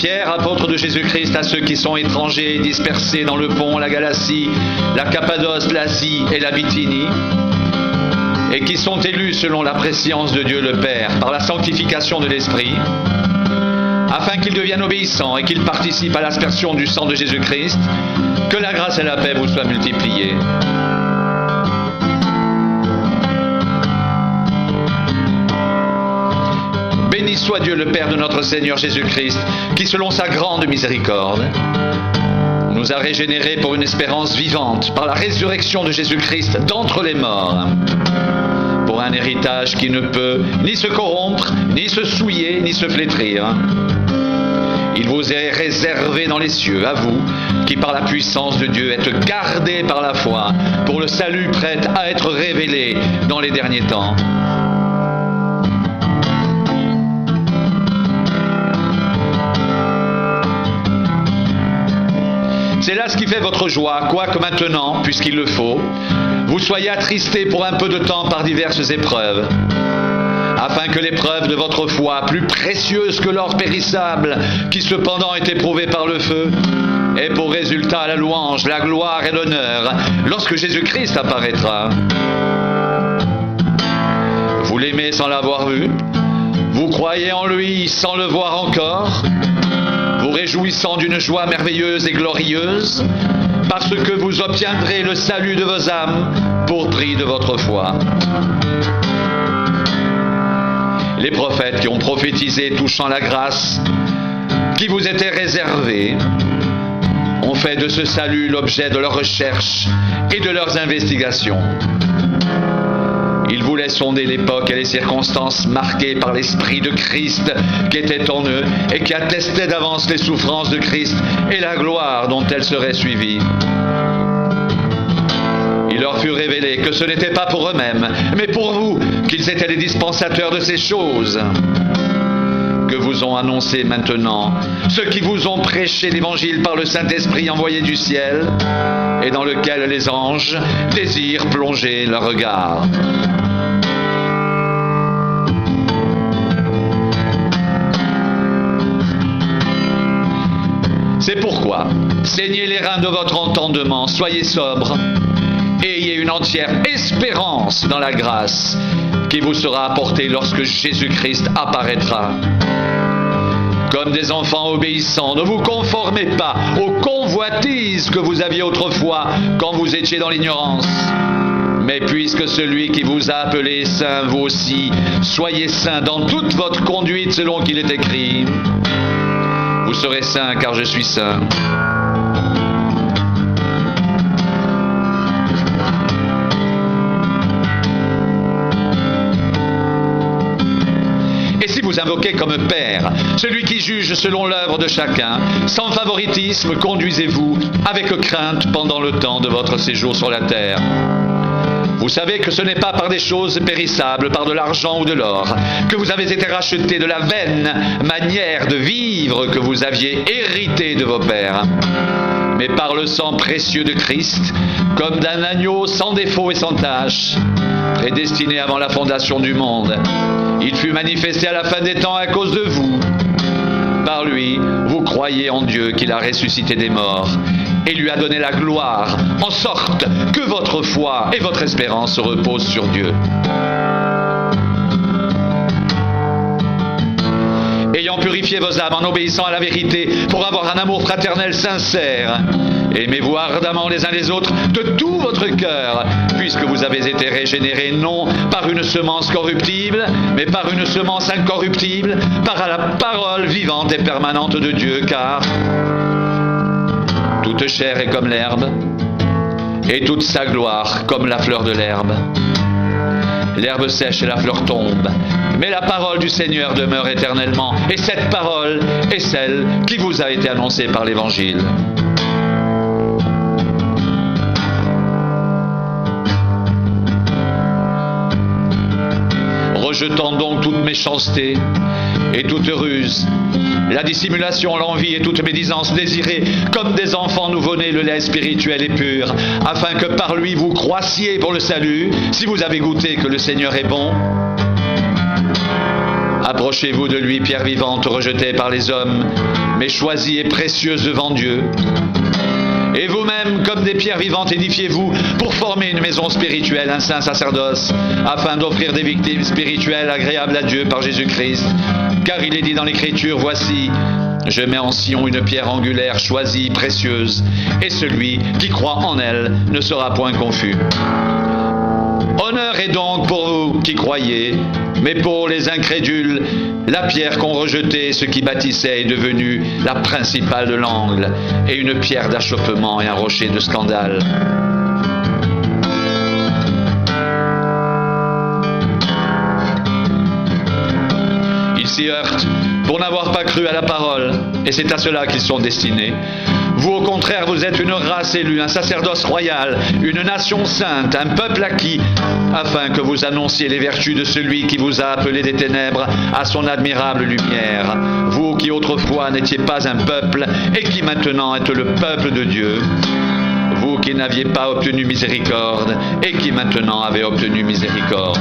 Pierre, apôtre de Jésus-Christ, à ceux qui sont étrangers et dispersés dans le Pont, la Galatie, la Cappadoce, l'Asie et la Bithynie, et qui sont élus selon la prescience de Dieu le Père, par la sanctification de l'Esprit, afin qu'ils deviennent obéissants et qu'ils participent à l'aspersion du sang de Jésus-Christ, que la grâce et la paix vous soient multipliées. Béni soit Dieu le Père de notre Seigneur Jésus-Christ, qui selon sa grande miséricorde, nous a régénérés pour une espérance vivante par la résurrection de Jésus-Christ d'entre les morts, pour un héritage qui ne peut ni se corrompre, ni se souiller, ni se flétrir. Il vous est réservé dans les cieux, à vous, qui par la puissance de Dieu êtes gardés par la foi, pour le salut prêt à être révélé dans les derniers temps. C'est là ce qui fait votre joie, quoique maintenant, puisqu'il le faut, vous soyez attristés pour un peu de temps par diverses épreuves, afin que l'épreuve de votre foi, plus précieuse que l'or périssable, qui cependant est éprouvé par le feu, ait pour résultat la louange, la gloire et l'honneur, lorsque Jésus-Christ apparaîtra. Vous l'aimez sans l'avoir vu, vous croyez en lui sans le voir encore, vous réjouissant d'une joie merveilleuse et glorieuse, parce que vous obtiendrez le salut de vos âmes pour prix de votre foi. Les prophètes qui ont prophétisé touchant la grâce qui vous était réservée ont fait de ce salut l'objet de leurs recherches et de leurs investigations. Ils voulaient sonder l'époque et les circonstances marquées par l'Esprit de Christ qui était en eux et qui attestait d'avance les souffrances de Christ et la gloire dont elles seraient suivies. Il leur fut révélé que ce n'était pas pour eux-mêmes, mais pour vous, qu'ils étaient les dispensateurs de ces choses que vous ont annoncé maintenant, ceux qui vous ont prêché l'Évangile par le Saint-Esprit envoyé du ciel et dans lequel les anges désirent plonger leur regard. C'est pourquoi, saignez les reins de votre entendement, soyez sobres, et ayez une entière espérance dans la grâce qui vous sera apportée lorsque Jésus-Christ apparaîtra. Comme des enfants obéissants, ne vous conformez pas aux convoitises que vous aviez autrefois quand vous étiez dans l'ignorance. Mais puisque celui qui vous a appelé saint, vous aussi, soyez saints dans toute votre conduite selon qu'il est écrit. Vous serez saints car je suis saint. Et si vous invoquez comme Père celui qui juge selon l'œuvre de chacun, sans favoritisme, conduisez-vous avec crainte pendant le temps de votre séjour sur la terre. Vous savez que ce n'est pas par des choses périssables, par de l'argent ou de l'or, que vous avez été rachetés de la vaine manière de vivre que vous aviez hérité de vos pères, mais par le sang précieux de Christ, comme d'un agneau sans défaut et sans tache, prédestiné avant la fondation du monde. Il fut manifesté à la fin des temps à cause de vous. Par lui, vous croyez en Dieu qui l'a ressuscité des morts et lui a donné la gloire, en sorte que votre foi et votre espérance se reposent sur Dieu. Ayant purifié vos âmes en obéissant à la vérité pour avoir un amour fraternel sincère, aimez-vous ardemment les uns les autres de tout votre cœur, puisque vous avez été régénérés non par une semence corruptible, mais par une semence incorruptible, par la parole vivante et permanente de Dieu, car toute chair est comme l'herbe, et toute sa gloire comme la fleur de l'herbe. L'herbe sèche et la fleur tombe, mais la parole du Seigneur demeure éternellement, et cette parole est celle qui vous a été annoncée par l'Évangile. Rejetant donc toute méchanceté et toute ruse, la dissimulation, l'envie et toute médisance, désirez comme des enfants nouveau-nés le lait spirituel et pur, afin que par lui vous croissiez pour le salut, si vous avez goûté que le Seigneur est bon. Approchez-vous de lui, pierre vivante rejetée par les hommes, mais choisie et précieuse devant Dieu. Et vous-même, comme des pierres vivantes, édifiez-vous pour former une maison spirituelle, un saint sacerdoce, afin d'offrir des victimes spirituelles agréables à Dieu par Jésus-Christ. Car il est dit dans l'Écriture, voici, je mets en Sion une pierre angulaire choisie, précieuse, et celui qui croit en elle ne sera point confus. Honneur est donc pour vous qui croyez, mais pour les incrédules, la pierre qu'ont rejetée ceux qui bâtissaient est devenue la principale de l'angle, et une pierre d'achoppement et un rocher de scandale. Ils s'y heurtent pour n'avoir pas cru à la parole, et c'est à cela qu'ils sont destinés. Vous, au contraire, vous êtes une race élue, un sacerdoce royal, une nation sainte, un peuple acquis, afin que vous annonciez les vertus de celui qui vous a appelé des ténèbres à son admirable lumière. Vous qui autrefois n'étiez pas un peuple et qui maintenant êtes le peuple de Dieu. Vous qui n'aviez pas obtenu miséricorde et qui maintenant avez obtenu miséricorde.